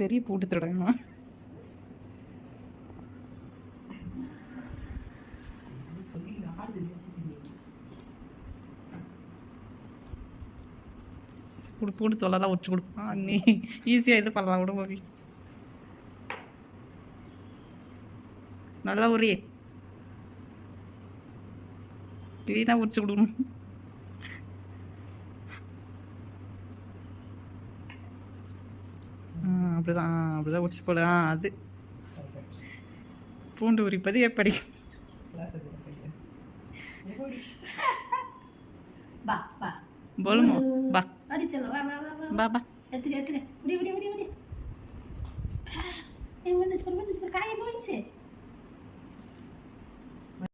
பெரிய பூட்டு தொடங்கணும். பூட்டு தொலைலாம் உச்சி கொடுப்பான். நீ ஈஸியாக இது பண்ணலாம் விட போய் நல்லா உரியே க்ளீனாக உரிச்சு கொடுக்கணும். அப்படிதான் அப்படிதான் உரிச்சு போட. அது பூண்டு உரிப்பது எப்படி? बोलमो बा अरे चलो वाह वाह वाह बा बा எடுத்துக்க எடுத்துக்க முடி முடி முடி முடி ஏ வந்து சொல்ல வந்து காய் போயிடுச்சு